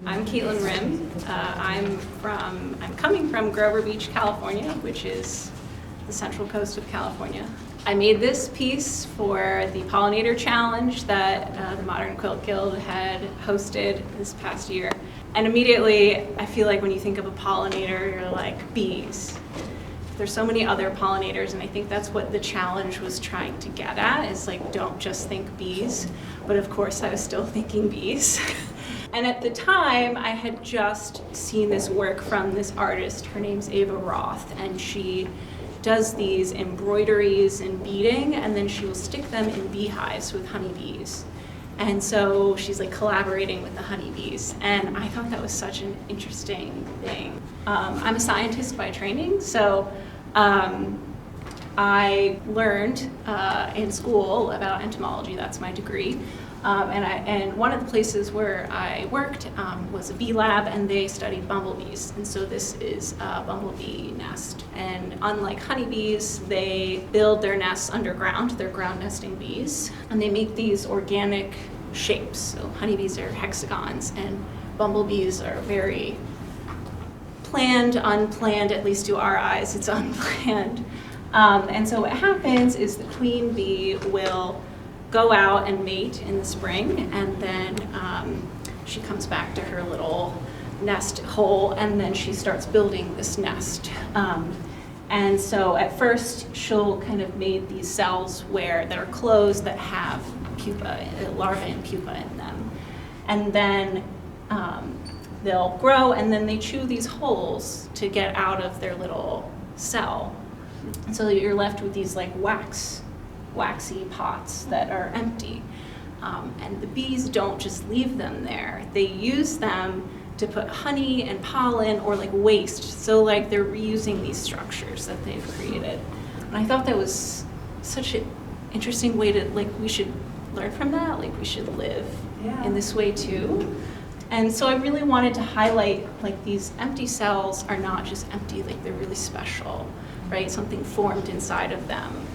I'm Kaitlin Rim. I'm coming from Grover Beach, California, which is the central coast of California. I made this piece for the Pollinator Challenge that the Modern Quilt Guild had hosted this past year. And immediately, I feel like when you think of a pollinator, you're like, bees. There's so many other pollinators, and I think that's what the challenge was trying to get at, is like, don't just think bees. But of course, I was still thinking bees. And at the time, I had just seen this work from this artist. Her name's Ava Roth, and she does these embroideries and beading, and then she will stick them in beehives with honeybees. And so she's like collaborating with the honeybees, and I thought that was such an interesting thing. I'm a scientist by training, so I learned in school about entomology. That's my degree. And one of the places where I worked was a bee lab, and they studied bumblebees. And so this is a bumblebee nest. And unlike honeybees, they build their nests underground. They're ground nesting bees. And they make these organic shapes. So honeybees are hexagons, and bumblebees are very planned, unplanned, at least to our eyes, it's unplanned. And so what happens is the queen bee will go out and mate in the spring, and then she comes back to her little nest hole, and then she starts building this nest. And so at first she'll kind of make these cells that are closed that have pupa, larvae and pupa in them. And then they'll grow, and then they chew these holes to get out of their little cell. And so you're left with these like waxy pots that are empty. And the bees don't just leave them there. They use them to put honey and pollen or like waste. So like they're reusing these structures that they've created. And I thought that was such an interesting way to, like, we should learn from that. Like we should live in this way too. And so I really wanted to highlight, like, these empty cells are not just empty, like they're really special, right? Something formed inside of them.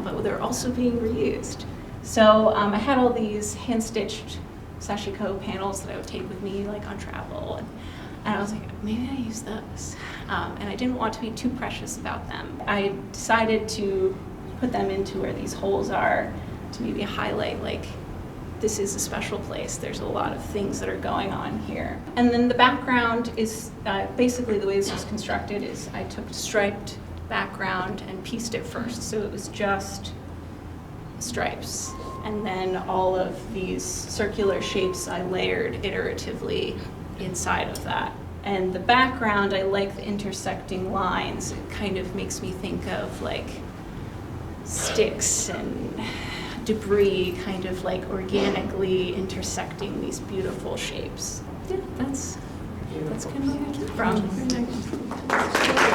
But they're also being reused. So I had all these hand-stitched sashiko panels that I would take with me, like, on travel, and I was like, maybe I use those. And I didn't want to be too precious about them. I decided to put them into where these holes are to maybe highlight, like, this is a special place. There's a lot of things that are going on here. And then the background is basically the way this was constructed is I took striped background and pieced it first, so it was just stripes, and then all of these circular shapes I layered iteratively inside of that. And the background, I like the intersecting lines. It kind of makes me think of like sticks and debris kind of like organically intersecting these beautiful shapes. Yeah, that's kind of where I came from.